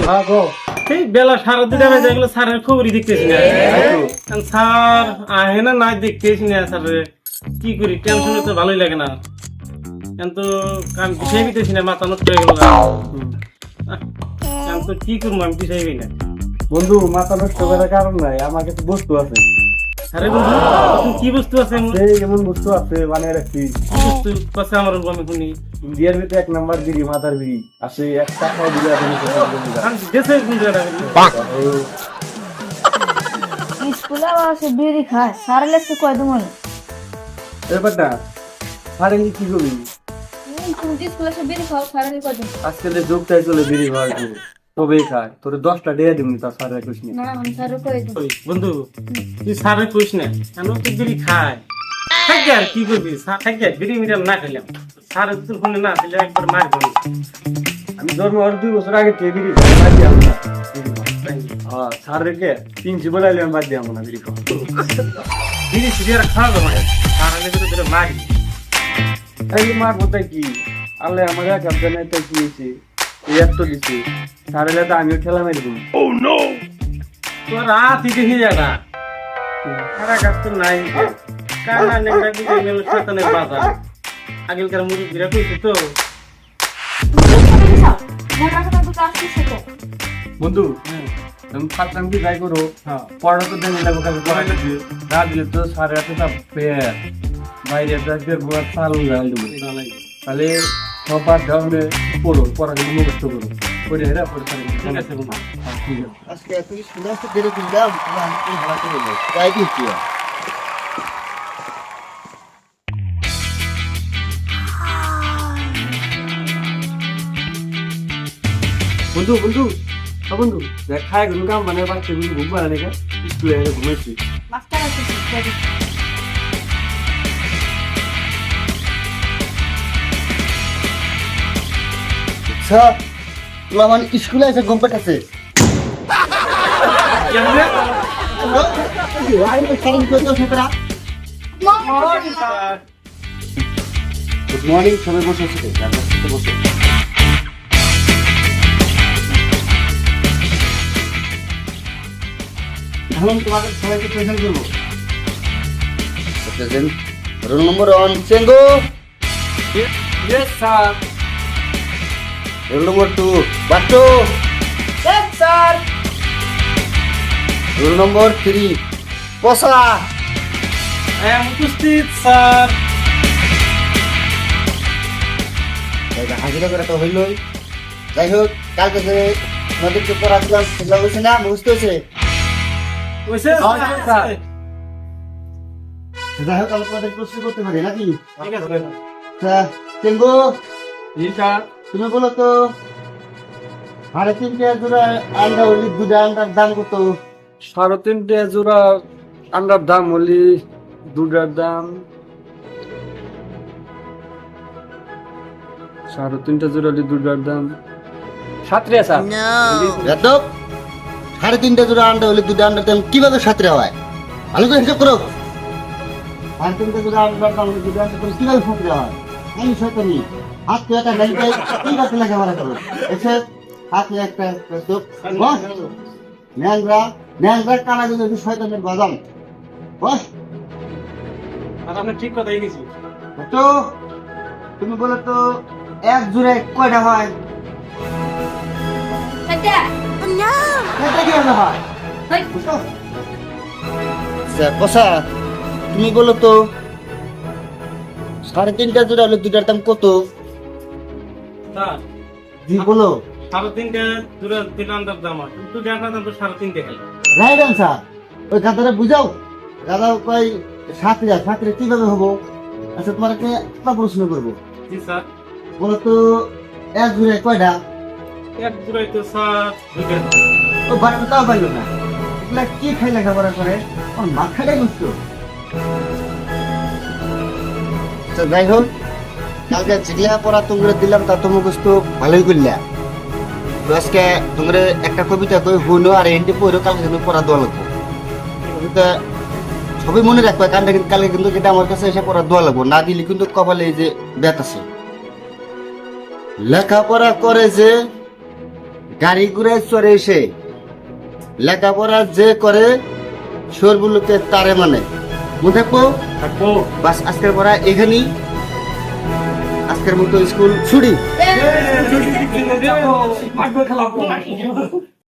হ্যাঁ গো এই বেলা 2:30 বাজে এগুলো স্যারের খবরই দেখতেছি না স্যার আহে না নাই দেখতেছি না স্যার কি করি টেনশনে তো ভালোই লাগে না কিন্তু কাম বিষয় দিতেছি না মাথা নষ্ট হয়ে গেল তো কি করবো আমি বিষয় না বন্ধু মাথা নষ্ট করার কারণ নাই, আমার কাছে বস্তু আছে। আরে বন্ধু তখন কি বস্তু আছে সেই এমন বস্তু আছে বানিয়ে রাখছি। কি বস্তু আছে আমার আমি শুনি ইন্ডিয়ার ভিতরে 1 নাম্বার বিড়ি, মাথার বিড়ি আছে। 1 টাকা দিলে আপনি দেশে কোন স্কুলে আসে বিড়ি খায় সারা লেসকে কয় দমন ব্যাপারটা সারে কি করবি? তুমি স্কুলে আসে বিড়ি খাও সারা লে কয় দমন আজকাল যোগটাই চলে বিড়ি খাওয়ার জন্য। তবেই খায় তোর 10টা দিয়ে দিবি তা সারে কইস না। না আমি সারা কই দিই বন্ধু তুই স্যারে কইস না কেন তুই বিড়ি খায় খাই আর কি করবি খাই বিড়ি মিডিয়াম না খেলাম স্যার তোর ফোনে না দিলে একবার মার দেবো আমি জন্ম হওয়ার 2 বছর আগে থেকে বিড়ি খাই, বাদ দিলাম না। হ্যাঁ সারে কে প্রিন্সিপাল আইলাম, বাদ দিলাম না বিড়ি খাওয়া। বিড়ি সিরিয়ার খাওয়া যাবে না স্যার আলে তো তোর মারি এই মার বলতে কি আল্লাহ আমার এক আবদার নাই তাই কি হয়েছে এই এত দিছে সারে তো আমিও খেলা মারি দেবো। তোর রাত দেখি যাটা সারা কাজ তো নাই কানা নেংরা বুঝে গেল শয়তানের বাধা আগেলকার মুরব্বীরা কইছে তো বন্ধু তুমি ফাটলাম কি যাই করো, পড়া তো দেন লাগবে, কাছে পড়াই লাগবে না দিলে তো সাড়ে 8টা পেয়ার বাইরে আসবে গোয়া চালু লাগাই দেবো। তাহলে সবার ধরনে পড়ো, পড়াগুলো মুখস্থ করো, পড়ে হেরা পড়ে ঠিক আছে বন্ধু ঠিক আছে। আজকে তুই স্কুলে আসতে দেরি দিলাম, আমি হালাতে বলবো তাই দিচ্ছি। বন্ধু বন্ধু বন্ধু দেখ খায় কোনো কাম মানে বাচ্চা ঘুম বানানে কে স্কুলে এসে ঘুমাইছি। মাস্টার আছে আচ্ছা তোর আমার স্কুলে এসে ঘুম পাঠাচ্ছে। গুড মর্নিং, সবাই বসে আছে বসে। এখন তোমাদের সবাইকে প্রেজেন্ট করবো। Present roll number 1 Chengo, yes sir. Roll number 2 Battu, yes sir roll number 3 Posa. উপস্থিত স্যার হাজিরা করে তো হইলই। যাই হোক কালকে যে আমাদেরকে পড়াছিলাম সেগুলো হয়েছে না, বুঝতে হয়েছে? কইছে স্যার। যাই হোক আমি তোমাদের প্রশ্ন করতে পারি নাকি? ঠিক আছে চেঙ্গো জি স্যার। তুমি বলো তো 3.5 জোড়া আন্ডা হলি 2টা আন্ডার দাম কত? 3.5 জোড়া আন্ডার দাম হলি 2টার দাম 3.5 জোড়া হলি 2টার দাম 7 স্যার। এত 3.5 জোড়া আন্ডা হলি 2টা আন্ডার দাম কিভাবে 7 হয়? ভালো করে হিসাব করো। 3.5 জোড়া আন্ডার দাম হলি 2টা আন্ডার দাম কিভাবে 7 হয়? আমি শয়তানি হাতে একটা লাইটাই কি কাছে লেখাপড়া করো। এসে হাতে একটা প্রস্তুত বস। ন্যাংরা কানা যদি শয়তানের বাদাম বস। আর আপনি ঠিক কথাই গেছি তো তুমি বলো তো 1 জোড়ায় কয়টা হয়? এটা এটা কিভাবে হয়? হাই কষা তুমি বলো তো 3.5 জোড়া হলে 2টার দাম কত? স্যার জি বলো। 3.5 জোড়া দিলাম দাম আর তুই দেখা দাম তো 3.5 খাই রাইট আনসার। ওই গাধাটা বুঝাও। গাধা কয় 7 কিভাবে হবো? আচ্ছা তোমাকে একটা প্রশ্ন করবো। জি স্যার বলো তো 1 জোড়ায় কয়টা? এক জোড়াই তো স্যার 2টা ও বারোটা তাও পাইলো না। এগুলা কি খাই লেখাপড়া করে আমার মাথাটাই নষ্ট। যাই হোক কালকে যেগুলা পড়া তোমরা দিলাম তা তো মুখস্থ ভালোই করলা। তো আজকে তোমরা একটা কবিতা কই হুনো আর এন্ডি পড়ো, কালকে তুমি পড়া দেওয়া লাগবো। কবিতা সবই মনে রাখবা, কারণ কালকে কিন্তু এটা আমার কাছে এসে পড়া দেওয়া লাগবো, না দিলে কিন্তু কপালে এই যে ব্যাত আছে। লেখাপড়া করে যে গাড়ি ঘুরায় চড়ে এসে লেখাপড়া যে করে সরবুলকে তারে মানে মনে থাকবো। থাকবো। বাস আজকের পড়া এখানেই, আজকের মতো স্কুল ছুটি। মাঠে খেলা